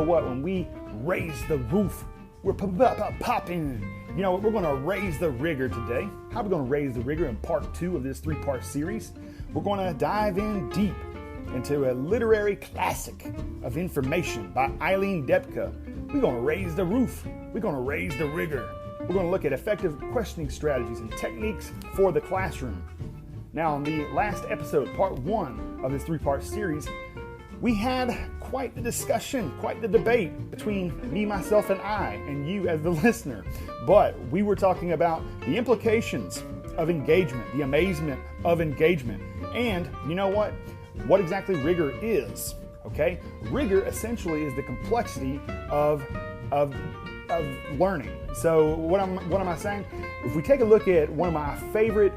what? When we raise the roof, we're popping. You know what? We're going to raise the rigor today. How are we going to raise the rigor in part 2 of this 3-part series? We're going to dive in deep into a literary classic of information by Eileen Debka. We're going to raise the roof. We're going to raise the rigor. We're going to look at effective questioning strategies and techniques for the classroom. Now, in the last episode, part 1 of this 3-part series, we had quite the discussion, quite the debate between me, myself, and I, and you as the listener. But we were talking about the implications of engagement, the amazement of engagement, and you know what exactly rigor is, okay? Rigor essentially is the complexity of learning. So what am I saying? If we take a look at one of my favorite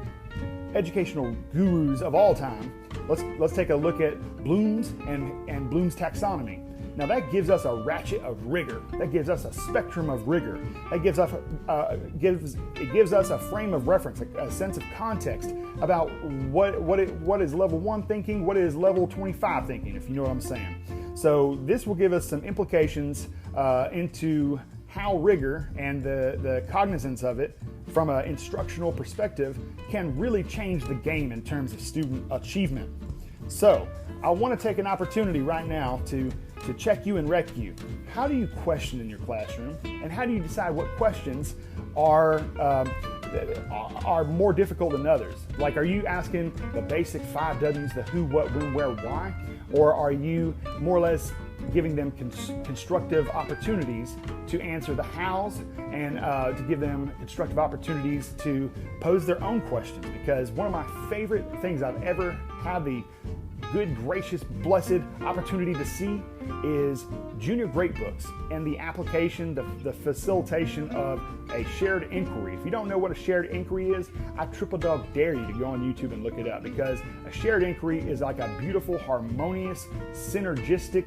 educational gurus of all time, let's take a look at Bloom's and Bloom's taxonomy. Now that gives us a ratchet of rigor. That gives us a spectrum of rigor. That gives us a frame of reference, a sense of context about what is level 1 thinking, what is level 25 thinking, if you know what I'm saying. So this will give us some implications into how rigor and the cognizance of it from an instructional perspective can really change the game in terms of student achievement. So I want to take an opportunity right now to check you and wreck you. How do you question in your classroom, and how do you decide what questions are more difficult than others? Like, are you asking the basic 5 W's, the who, what, when, where, why? Or are you more or less giving them constructive opportunities to answer the hows and to give them constructive opportunities to pose their own questions? Because one of my favorite things I've ever had the good, gracious, blessed opportunity to see is junior grade books and the application, the facilitation of a shared inquiry. If you don't know what a shared inquiry is, I triple dog dare you to go on YouTube and look it up, because a shared inquiry is like a beautiful, harmonious, synergistic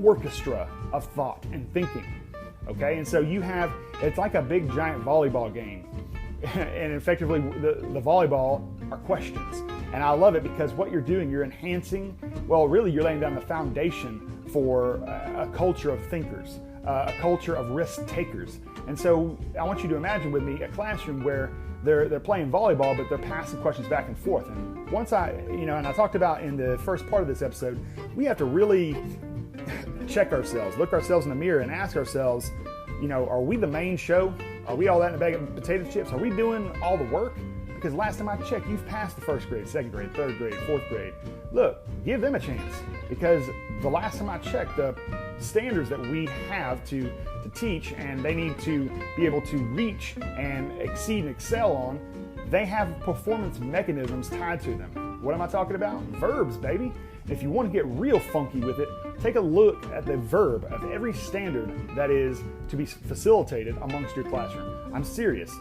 orchestra of thought and thinking. Okay, and so it's like a big giant volleyball game, and effectively the volleyball are questions. And I love it because what you're doing, you're enhancing, really you're laying down the foundation for a culture of thinkers, a culture of risk takers. And so I want you to imagine with me a classroom where they're playing volleyball, but they're passing questions back and forth. And once and I talked about in the first part of this episode, we have to really check ourselves, look ourselves in the mirror and ask ourselves, are we the main show? Are we all that in a bag of potato chips? Are we doing all the work? Because last time I checked, you've passed the 1st grade, 2nd grade, 3rd grade, 4th grade. Look, give them a chance, because the last time I checked, the standards that we have to teach and they need to be able to reach and exceed and excel on, they have performance mechanisms tied to them. What am I talking about? Verbs, baby. If you want to get real funky with it, take a look at the verb of every standard that is to be facilitated amongst your classroom. I'm serious.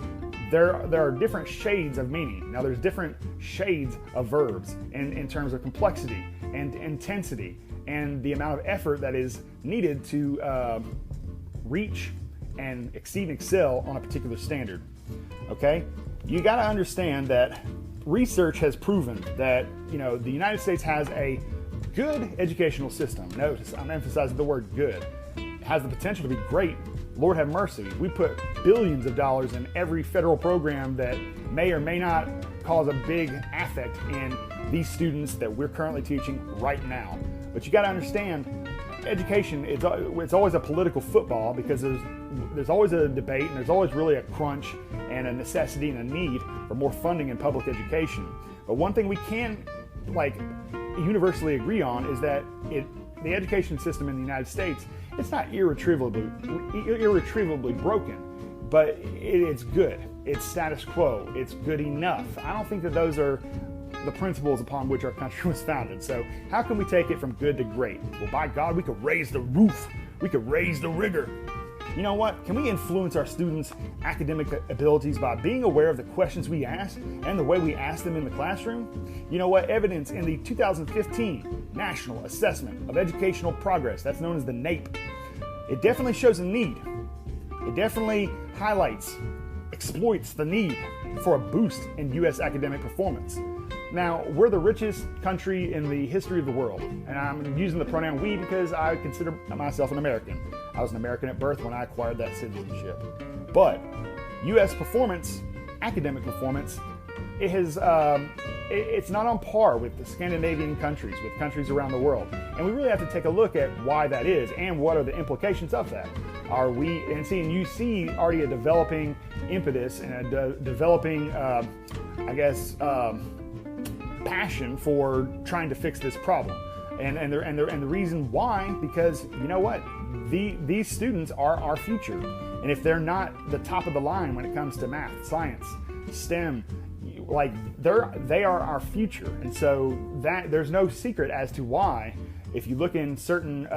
There are different shades of meaning. Now there's different shades of verbs in terms of complexity and intensity and the amount of effort that is needed to reach and exceed and excel on a particular standard. Okay? You got to understand that research has proven that, the United States has a good educational system. Notice, I'm emphasizing the word good. It has the potential to be great. Lord have mercy. We put billions of dollars in every federal program that may or may not cause a big affect in these students that we're currently teaching right now. But you got to understand, education, it's always a political football, because there's always a debate and there's always really a crunch and a necessity and a need for more funding in public education. But one thing we can universally agree on is that the education system in the United States, it's not irretrievably broken, but it's good. It's status quo. It's good enough. I don't think that those are the principles upon which our country was founded. So how can we take it from good to great? Well, by God, we could raise the roof. We could raise the rigor. You know what? Can we influence our students' academic abilities by being aware of the questions we ask and the way we ask them in the classroom? You know what? Evidence in the 2015 National Assessment of Educational Progress, that's known as the NAEP, it definitely shows a need. It definitely highlights, exploits the need for a boost in U.S. academic performance. Now, we're the richest country in the history of the world, and I'm using the pronoun we because I consider myself an American. I was an American at birth when I acquired that citizenship. But U.S. performance, academic performance, it's not on par with the Scandinavian countries, with countries around the world. And we really have to take a look at why that is and what are the implications of that. And you see already a developing impetus and a developing, passion for trying to fix this problem. And the reason why, because you know what? These students are our future. And if they're not the top of the line when it comes to math, science, STEM, like they are our future. And so that there's no secret as to why, if you look in certain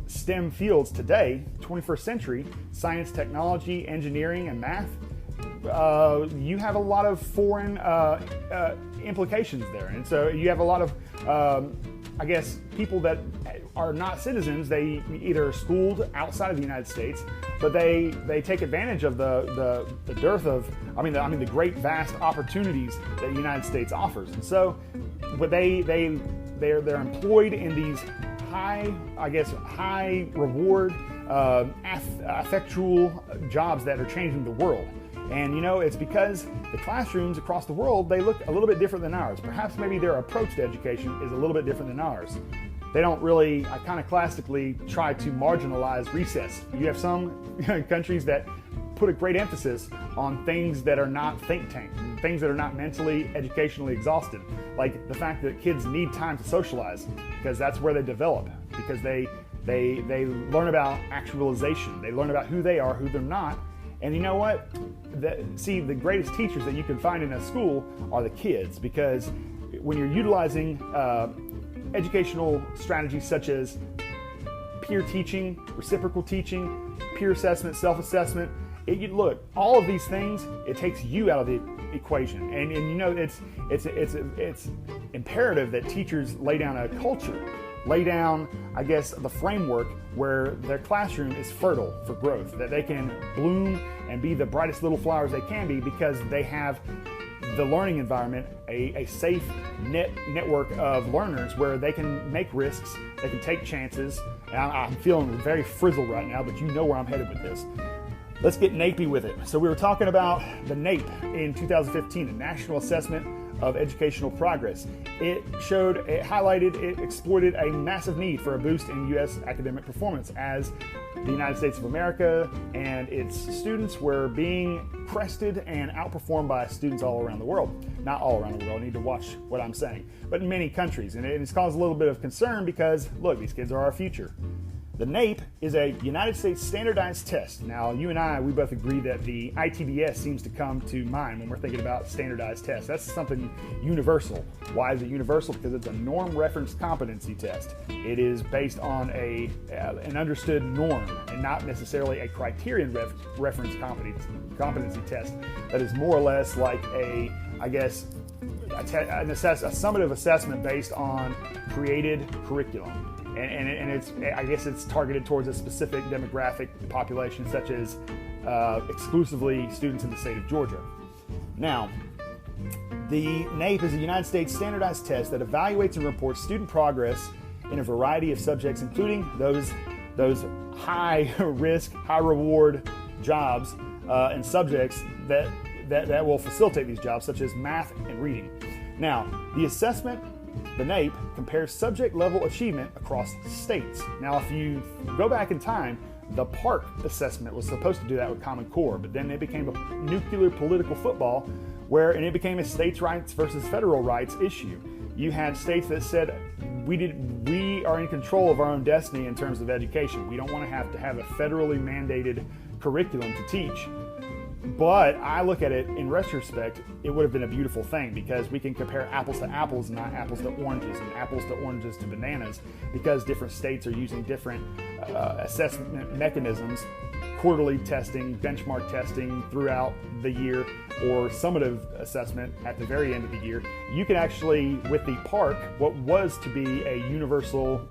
STEM fields today, 21st century, science, technology, engineering, and math, you have a lot of foreign implications there. And so you have a lot of, people that are not citizens. They either are schooled outside of the United States, but they take advantage of the dearth of, the great vast opportunities that the United States offers. And so, but they're employed in these high reward, effectual jobs that are changing the world. And it's because the classrooms across the world, they look a little bit different than ours. Perhaps maybe their approach to education is a little bit different than ours. They don't really iconoclastically try to marginalize recess. You have some countries that put a great emphasis on things that are not think tank, things that are not mentally, educationally exhausted. Like the fact that kids need time to socialize, because that's where they develop, because they learn about actualization. They learn about who they are, who they're not. And you know what? The greatest teachers that you can find in a school are the kids, because when you're utilizing educational strategies such as peer teaching, reciprocal teaching, peer assessment, self-assessment, all of these things, it takes you out of the equation. And it's imperative that teachers lay down a culture, lay down, the framework where their classroom is fertile for growth, that they can bloom and be the brightest little flowers they can be, because they have the learning environment, a safe network of learners where they can make risks, they can take chances. And I'm feeling very frizzled right now, but you know where I'm headed with this. Let's get NAEPy with it. So we were talking about the NAEP in 2015, the National Assessment of Educational Progress. It exploited a massive need for a boost in U.S. academic performance, as the United States of America and its students were being crested and outperformed by students all around the world. Not all around the world, I need to watch what I'm saying, but in many countries. And it's caused a little bit of concern because, look, these kids are our future. The NAEP is a United States standardized test. Now, you and I, we both agree that the ITBS seems to come to mind when we're thinking about standardized tests. That's something universal. Why is it universal? Because it's a norm reference competency test. It is based on an understood norm and not necessarily a criterion reference competency test that is more or less like a summative assessment based on created curriculum. And it's targeted towards a specific demographic population, such as exclusively students in the state of Georgia. Now, the NAEP is a United States standardized test that evaluates and reports student progress in a variety of subjects, including those high risk, high reward jobs and subjects that will facilitate these jobs, such as math and reading. Now, the assessment, the NAEP, compares subject-level achievement across states. Now, if you go back in time, the PARCC assessment was supposed to do that with Common Core, but then it became a nuclear political football and it became a states' rights versus federal rights issue. You had states that said, we are in control of our own destiny in terms of education. We don't want to have a federally mandated curriculum to teach. But I look at it in retrospect, it would have been a beautiful thing, because we can compare apples to apples, not apples to oranges, and apples to oranges to bananas, because different states are using different assessment mechanisms, quarterly testing, benchmark testing throughout the year, or summative assessment at the very end of the year. You can actually, with the PARCC, what was to be a universal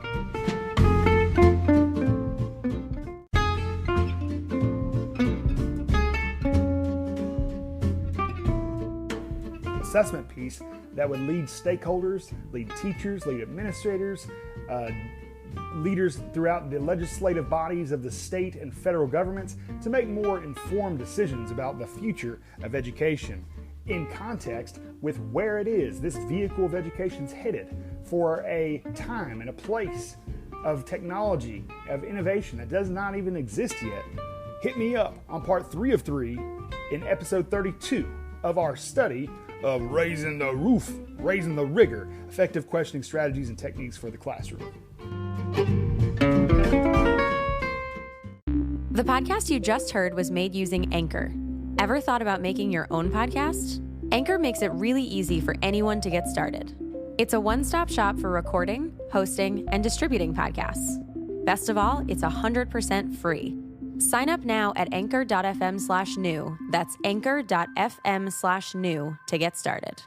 assessment piece that would lead stakeholders, lead teachers, lead administrators, leaders throughout the legislative bodies of the state and federal governments to make more informed decisions about the future of education in context with where it is this vehicle of education is headed for a time and a place of technology, of innovation that does not even exist yet. Hit me up on part 3 of 3 in episode 32 of our study of Raising the Roof, Raising the Rigor, Effective Questioning Strategies and Techniques for the Classroom. The podcast you just heard was made using Anchor. Ever thought about making your own podcast? Anchor makes it really easy for anyone to get started. It's a one-stop shop for recording, hosting, and distributing podcasts. Best of all, it's 100% free. Sign up now at anchor.fm/new. That's anchor.fm/new to get started.